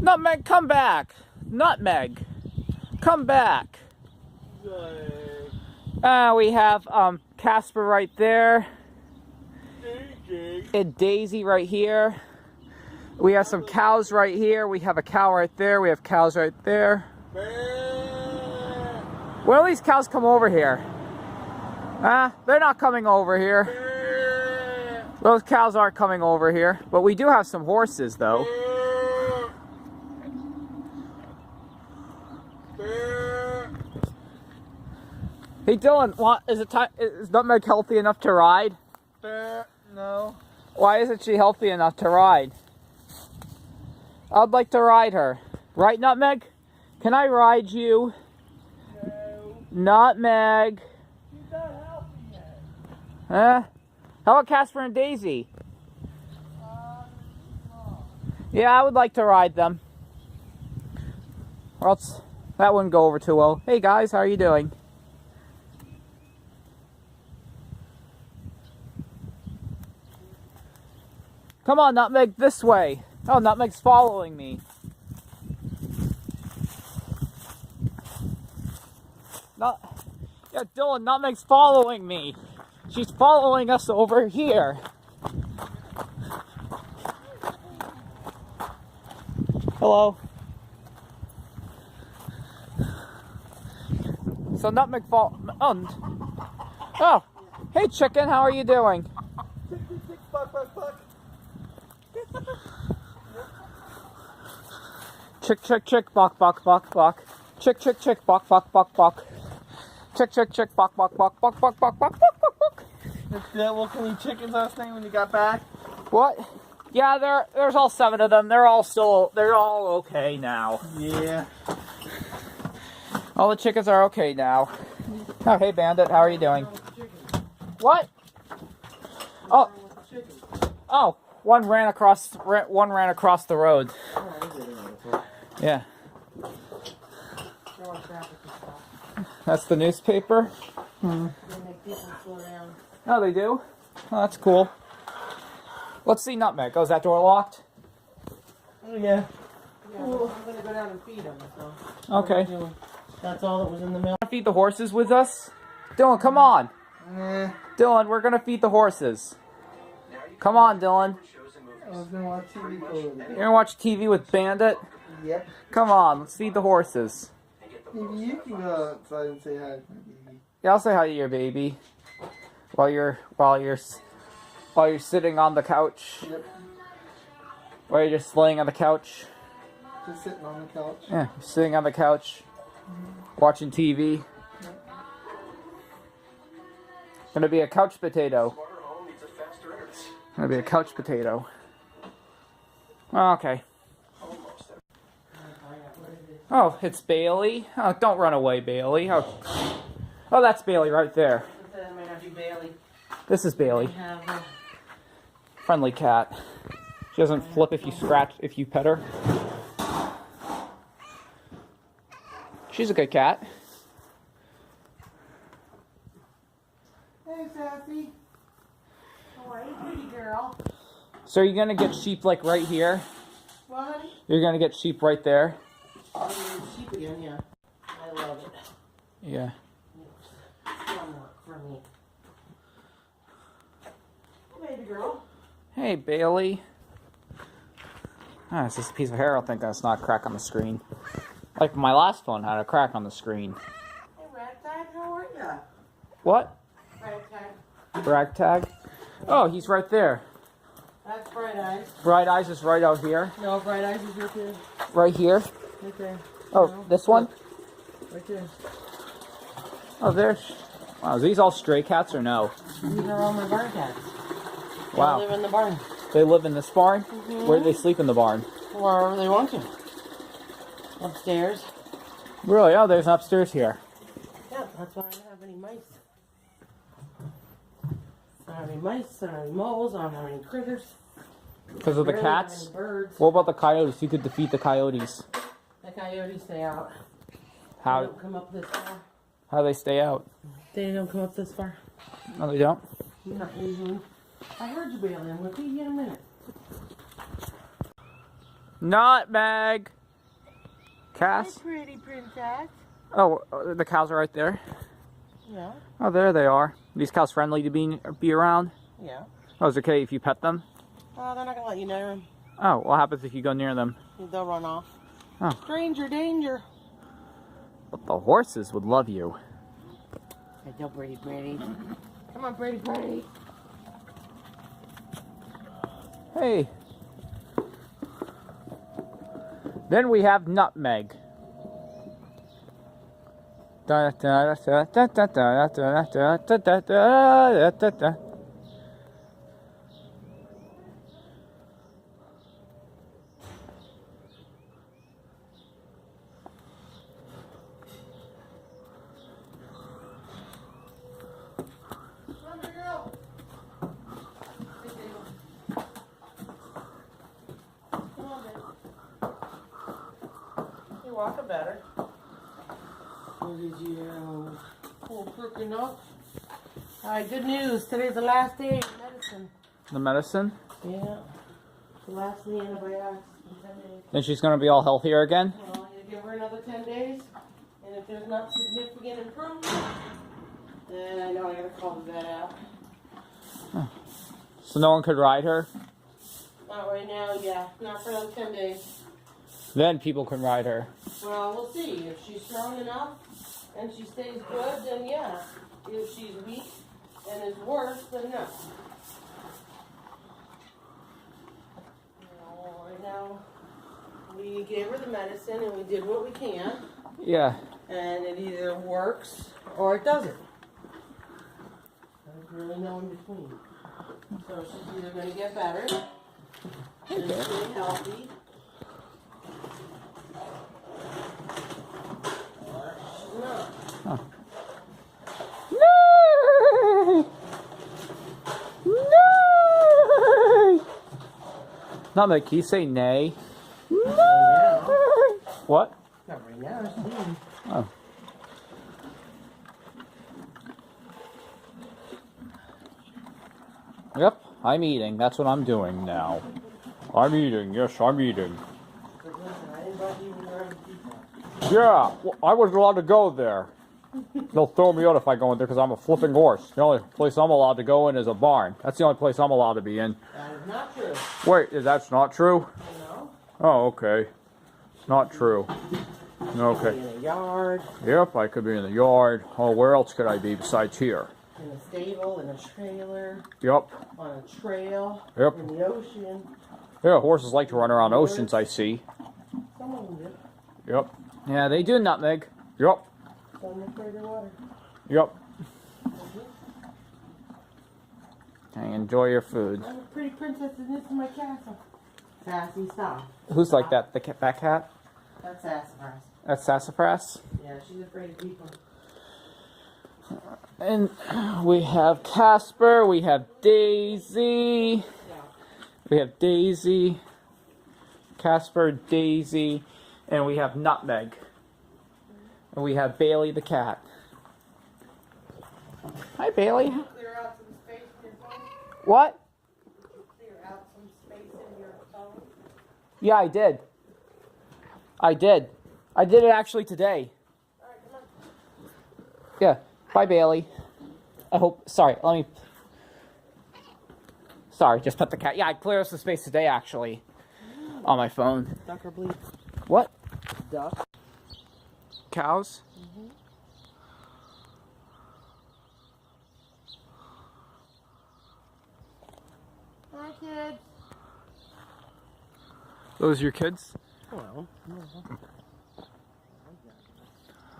Nutmeg, come back. Nutmeg, come back. We have Casper right there. And Daisy right here. We have some cows right here. We have a cow right there. We have cows right there. When will these cows come over here? They're not coming over here. Those cows aren't coming over here. But we do have some horses, though. Hey Dylan, is Nutmeg healthy enough to ride? No. Why isn't she healthy enough to ride? I'd like to ride her. Right, Nutmeg? Can I ride you? No. Nutmeg. She's not healthy yet. How about Casper and Daisy? Yeah, I would like to ride them. Or else that wouldn't go over too well. Hey guys, how are you doing? Come on, Nutmeg, this way. Oh, Nutmeg's following me. Yeah, Dylan, Nutmeg's following me. She's following us over here. Hello. So Nutmeg Oh, hey chicken, how are you doing? Buck, buck, buck. Chick, chick, chick, buck, buck, buck, buck. Chick, chick, chick, buck, buck, buck, buck. Chick, chick, chick, buck, buck, buck, buck, buck, buck, buck, buck, buck, buck. That Welcome Chickens last night when you got back? What? Yeah, there's all 7 of them. They're all okay now. Yeah. All the chickens are okay now. Oh, hey Bandit, how are you doing? What? Oh, one ran across the road. Yeah. That's the newspaper. Oh, they do? Oh, that's cool. Let's see Nutmeg. Oh, is that door locked? Oh, yeah. Yeah, I'm gonna go down and feed them. So. Okay. That's all that was in the mail. Feed the horses with us? Dylan, come on. Dylan, we're gonna feed the horses. Come on, Dylan. I was gonna watch TV for a little bit. You're gonna watch TV with Bandit? Yep. Come on, let's feed the horses. Maybe you can go outside and say hi to my baby. Yeah, I'll say hi to your baby. While you're sitting on the couch. Yep. While you're just laying on the couch. Just sitting on the couch. Yeah, you're sitting on the couch. Watching TV. Gonna be a couch potato. Gonna be a couch potato. Okay. Oh, it's Bailey. Oh, don't run away, Bailey. Oh, that's Bailey right there. That might not be Bailey. This is Bailey. Friendly cat. She doesn't flip if you pet her. She's a good cat. Hey, Sassy. How are you, pretty girl? So you're gonna get sheep like right here? What, honey? You're gonna get sheep right there? Oh, you're sheep again, yeah. I love it. Yeah. It's fun work for me. Hey, baby girl. Hey, Bailey. Ah, it's just a piece of hair. I don't think that's not a crack on the screen. Like my last phone had a crack on the screen. Hey, Ragtag, how are ya? What? Ragtag. Ragtag? Oh, he's right there. That's Bright Eyes. Bright Eyes is right out here. No, Bright Eyes is right there. Right here? Right there. Oh, No. this one? Right there. Oh, there's... Wow, are these all stray cats or no? These are all my barn cats. They Wow. live in the barn. They live in this barn? Mm-hmm. Where do they sleep in the barn? Wherever they want to. Upstairs. Really? Oh, there's an upstairs here. Yeah, that's why I don't have any mice. I don't have any mice, I don't have any moles, I don't have any critters. Because of the Barely have cats? any birds. What about the coyotes? You could defeat the coyotes. The coyotes stay out. They How don't come up this far. do they stay out? They don't come up this far. No, they don't? Not usually. I heard you, Bailey. I'm going to feed you in a minute. Nutmeg. Cass. Hey, pretty princess. Oh, the cows are right there. Yeah. Oh, there they are. These cows friendly to be around? Yeah. Oh, is it okay if you pet them? Oh, they're not gonna let you near them. Oh, what happens if you go near them? They'll run off. Oh. Stranger danger. But the horses would love you. Go, Brady, Brady. Come on, Brady, Brady. Hey. Then we have Nutmeg. Da, da, da, da, da, da, da, da, da, da, da, da, da. Walking better. What did you pull crooked up? Alright, good news. Today's the last day of medicine. The medicine? Yeah. The last of the antibiotics in 10 days. And she's going to be all healthier again? Well, you give her another 10 days, and if there's not significant improvement, then I know I gotta call the vet out. So no one could ride her? Not right now, yeah. Not for another 10 days. Then people can ride her. Well, we'll see. If she's strong enough and she stays good, then yeah. If she's weak and is worse, then no. Right now, we gave her the medicine and we did what we can. Yeah. And it either works or it doesn't. There's really no in between. So she's either going to get better and stay healthy. Huh. No! No! Nutmeg, can you say nay? No! What? Not right now, she's eating. Oh. Yep, I'm eating. That's what I'm doing now. I'm eating. Yes, I'm eating. But listen, I didn't invite you when you were having pizza. Yeah, well, I wasn't allowed to go there. They'll throw me out if I go in there because I'm a flipping horse. The only place I'm allowed to go in is a barn. That's the only place I'm allowed to be in. That is not true. Wait, that's not true? No. Oh, okay. Not true. Be Okay. in a yard, Yep, I could be in the yard. Oh, where else could I be besides here? in a stable, in a trailer, Yep. on a trail, Yep. in the ocean. Yeah, horses like to run around oceans, I see. Some of them do. Yep. Yeah, they do, Nutmeg. Yep. Some in further water. Yep. And enjoy your food. I'm a pretty princess and this is my castle. Sassy, stop. Who's like that? That cat? That's Sassafras. That's Sassafras? Yeah, she's afraid of people. And we have Casper, we have Daisy, we have Daisy, Casper, Daisy, and we have Nutmeg. And we have Bailey the cat. Hi, Bailey. Clear out some space in your phone. What? Clear out some space in your phone. Yeah, I did. I did. I did it actually today. All right, come on. Yeah. Bye, Bailey. I hope. Sorry, let me. Sorry, just put the cat. Yeah, I cleared up some space today actually on my phone. Duck or bleep? What? Duck. Cows? Hi, kids. Those your kids? Well,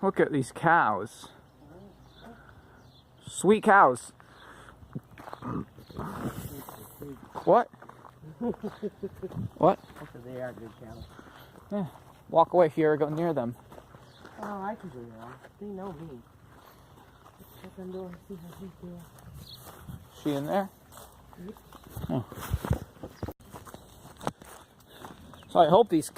Look at these cows. Sweet cows. What? What? they are good cows. Yeah. Walk away if you ever go near them. Oh, I can do that. They know me. Let's check on door and see how she's doing. She in there? Oh. So I hope these